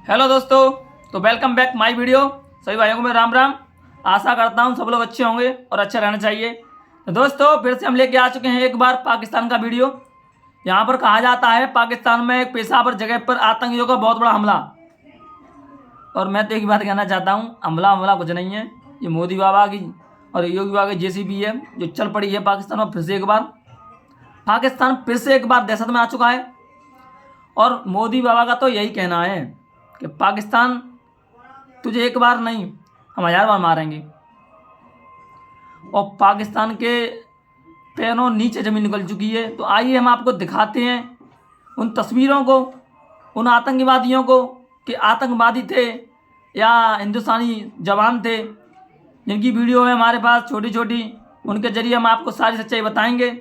Hello दोस्तों, तो welcome back my video. सभी भाइयों को मैं राम राम। आशा करता हूँ सब लोग अच्छे होंगे और अच्छा रहना चाहिए। तो दोस्तों फिर से हम लेके आ चुके हैं एक बार पाकिस्तान का वीडियो। यहाँ पर कहा जाता है पाकिस्तान में एक पेशावर जगह पर आतंकियों का बहुत बड़ा हमला। और मैं तो एक बात कहना चाहता हूँ, हमला कुछ नहीं है, ये मोदी बाबा की और योगी बाबा की JCB है जो चल पड़ी है पाकिस्तान में। फिर से एक बार पाकिस्तान दहशत में आ चुका है। और मोदी बाबा का तो यही कहना है कि पाकिस्तान तुझे एक बार नहीं हम 1000 बार मारेंगे। और पाकिस्तान के पैरों नीचे ज़मीन निकल चुकी है। तो आइए हम आपको दिखाते हैं उन तस्वीरों को, उन आतंकवादियों को कि आतंकवादी थे या हिंदुस्तानी जवान थे, जिनकी वीडियो है हमारे पास छोटी छोटी। उनके ज़रिए हम आपको सारी सच्चाई बताएंगे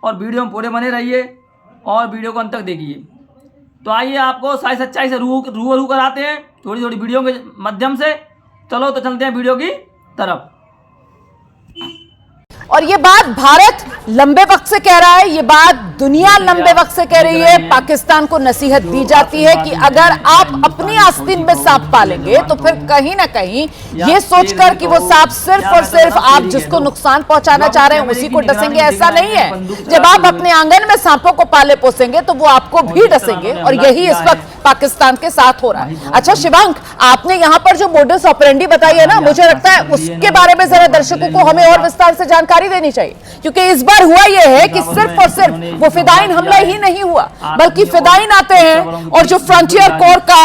और वीडियो में पूरे बने रहिए और वीडियो को अंत तक देखिए। तो आइए आपको सारी सच्चाई से रूबरू कराते हैं छोटी छोटी वीडियो के माध्यम से। चलो तो चलते हैं वीडियो की तरफ। और ये बात भारत लंबे वक्त से कह रहा है, ये बात दुनिया लंबे वक्त से कह रही है। पाकिस्तान को नसीहत दी जाती है कि अगर आप अपनी आस्तीन में सांप पालेंगे तो फिर कहीं ना कहीं ये सोचकर कि वो सांप सिर्फ और सिर्फ आप जिसको नुकसान पहुंचाना चाह रहे हैं उसी को डसेंगे, ऐसा नहीं है। जब आप अपने आंगन में सांपों को पाले पोसेंगे तो वो आपको भी डसेंगे, और यही इस वक्त पाकिस्तान के साथ हो रहा है। अच्छा शिवांक, आपने यहाँ पर जो मोडस ऑपरेंडी बताई है ना, मुझे लगता है उसके बारे में जरा दर्शकों को हमें और विस्तार से जानकारी देनी चाहिए, क्योंकि इस बार हुआ यह है कि सिर्फ और सिर्फ वो फिदाइन हमला ही नहीं हुआ, बल्कि फिदाइन आते हैं और जो फ्रंटियर कोर का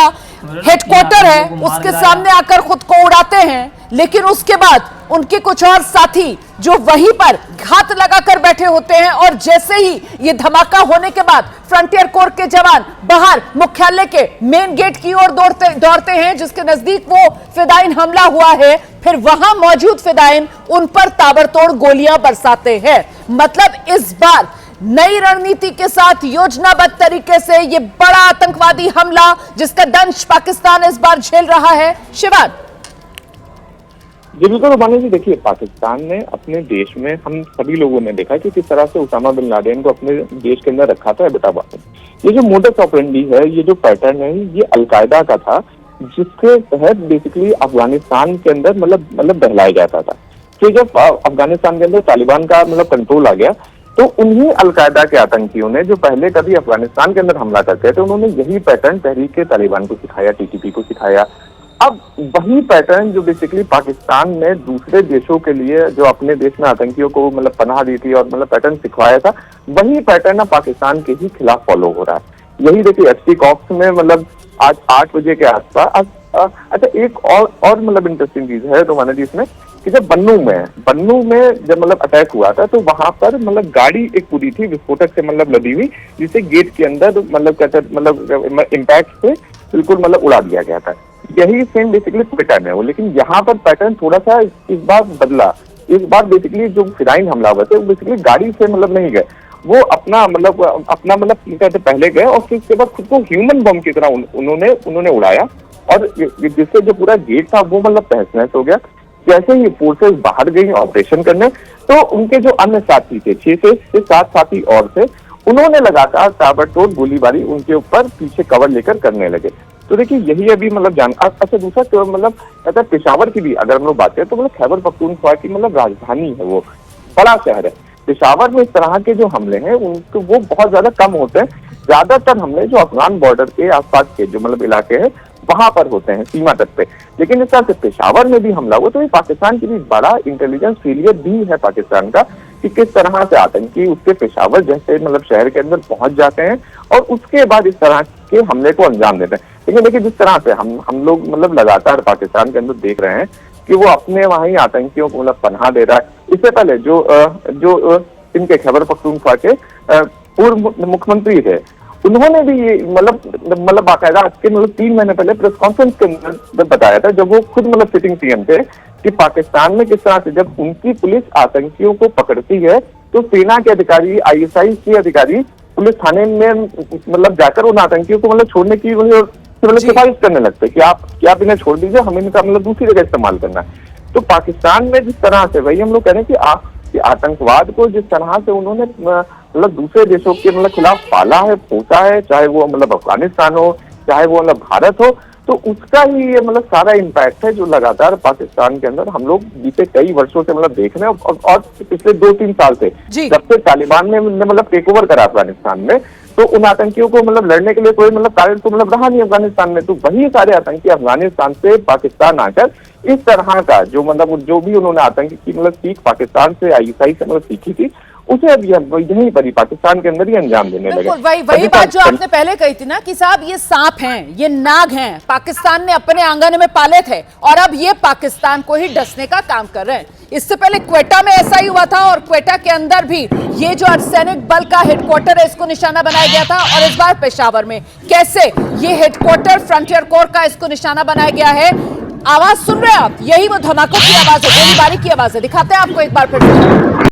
हेडक्वार्टर है उसके सामने आकर खुद को उड़ाते हैं। लेकिन उसके बाद उनके कुछ और साथी जो वहीं पर घात लगाकर बैठे होते हैं, और जैसे ही ये धमाका होने के बाद फ्रंटियर कोर के जवान बाहर मुख्यालय के मेन गेट की ओर दौड़ते हैं जिसके नजदीक वो फिदाइन हमला हुआ है, फिर वहां मौजूद फिदाइन उन पर ताबड़तोड़ गोलियां बरसाते हैं। मतलब इस बार नई रणनीति के साथ योजनाबद्ध तरीके से ये बड़ा आतंकवादी हमला जिसका दंश पाकिस्तान इस बार झेल रहा है। शिवान जी बिल्कुल रुमानी जी, देखिए पाकिस्तान ने अपने देश में, हम सभी लोगों ने देखा कि किस तरह से उसामा बिन लादेन को अपने देश के अंदर रखा था एबटाबाद। ये जो मोडस ऑपरेंडी है, ये जो पैटर्न है, ये अलकायदा का था, जिसके तहत बेसिकली अफगानिस्तान के अंदर मतलब बहलाया जाता था। तो जब अफगानिस्तान के अंदर तालिबान का कंट्रोल आ गया तो उन्हीं अलकायदा के आतंकियों ने जो पहले कभी अफगानिस्तान के अंदर हमला करते थे, उन्होंने यही पैटर्न तहरीक तालिबान को सिखाया, TTP को सिखाया। अब वही पैटर्न जो बेसिकली पाकिस्तान ने दूसरे देशों के लिए जो अपने देश में आतंकियों को पनाह दी थी और पैटर्न सिखवाया था, वही पैटर्न अब पाकिस्तान के ही खिलाफ फॉलो हो रहा है। यही देखिए FC कॉप्स में आज 8 बजे के आसपास। अच्छा, एक और इंटरेस्टिंग चीज है तो माना जी इसमें कि जब बन्नू में जब अटैक हुआ था तो वहां पर गाड़ी एक पूरी थी विस्फोटक से लदी हुई, जिसे गेट के अंदर इम्पैक्ट से बिल्कुल उड़ा दिया गया था। यही सेम बेसिकली पैटर्न है वो, लेकिन यहाँ पर पैटर्न थोड़ा सा इस बार बदला। इस बार बेसिकली जो फिदाइन हमला हुआ था वो बेसिकली गाड़ी से नहीं गए, वो अपना पहले गए और फिर उसके बाद खुद को ह्यूमन बम की तरह उन्होंने उड़ाया, और जिससे जो पूरा गेट था वो तहस नहस हो गया। जैसे ही फोर्सेस बाहर गई ऑपरेशन करने, तो उनके जो अन्य साथी थे, 6 से 7 साथी और थे, उन्होंने लगातार ताबड़तोड़ गोलीबारी उनके ऊपर पीछे कवर लेकर करने लगे। तो देखिए यही अभी अच्छा दूसरा पेशावर की भी अगर हम लोग बात करें तो खैबर पख्तूनख्वा की राजधानी है, वो बड़ा शहर है। पेशावर में इस तरह के जो हमले हैं उनको वो बहुत ज्यादा कम होते हैं। ज्यादातर हमले जो अफगान बॉर्डर के आसपास के जो इलाके हैं वहां पर होते हैं, सीमा तक पे। लेकिन इस तरह से पेशावर में भी हमला हुआ तो ये पाकिस्तान की भी बड़ा इंटेलिजेंस फेलियर भी है पाकिस्तान का, कि किस तरह से आतंकी उसके पेशावर जैसे शहर के अंदर पहुंच जाते हैं और उसके बाद इस तरह के हमले को अंजाम देते हैं। लेकिन देखिए जिस तरह से हम लोग लगातार पाकिस्तान के अंदर देख रहे हैं कि वो अपने वहां ही आतंकियों को पनाह दे रहा है। इससे पहले जो इनके खैबर पख्तूनख्वा के पूर्व मुख्यमंत्री थे, उन्होंने भी ये बाकायदा आज के 3 महीने पहले प्रेस कॉन्फ्रेंस के अंदर बताया था, जब वो खुद सिटिंग CM थे, कि पाकिस्तान में किस तरह से जब उनकी पुलिस आतंकियों को पकड़ती है तो सेना के अधिकारी, ISI के अधिकारी पुलिस थाने में जाकर उन आतंकियों को छोड़ने की सिफारिश करने लगते कि आप इन्हें छोड़ दीजिए, हमें इनका दूसरी जगह इस्तेमाल करना है। तो पाकिस्तान में जिस तरह से, वही हम लोग कह रहे हैं कि आतंकवाद को जिस तरह से उन्होंने दूसरे देशों के खिलाफ पाला है, पोसा है, चाहे वो अफगानिस्तान हो, चाहे वो भारत हो, तो उसका ही ये मतलब सारा इम्पैक्ट है जो लगातार पाकिस्तान के अंदर हम लोग बीते कई वर्षों से मतलब देख रहे हैं, और पिछले 2-3 साल से जब से तालिबान ने मतलब टेक ओवर करा अफगानिस्तान में, तो उन आतंकियों को मतलब लड़ने के लिए कोई मतलब कारण तो मतलब रहा नहीं अफगानिस्तान में। तो वही सारे आतंकी अफगानिस्तान से पाकिस्तान आकर इस तरह का जो मतलब जो भी उन्होंने आतंकी की मतलब सीख पाकिस्तान से ISI से मतलब सीखी थी, उसे अब यहीं पर ही पाकिस्तान के अंदर ही अंजाम देने लगे। वही बात जो आपने पहले कही थी ना कि साहब ये सांप हैं, ये नाग हैं, पाकिस्तान ने अपने आंगन में पाले थे और अब ये पाकिस्तान को ही डसने का काम कर रहे हैं। इससे पहले क्वेटा में ऐसा ही हुआ था और क्वेटा के अंदर भी ये जो अर्धसैनिक बल का हेडक्वार्टर है इसको निशाना बनाया गया था, और इस बार पेशावर में कैसे ये हेडक्वार्टर फ्रंटियर कोर का इसको निशाना बनाया गया है। आवाज सुन रहे हैं आप, यही वो धमाकों की आवाज है, गोलीबारी की आवाज है। दिखाते हैं आपको एक बार फिर।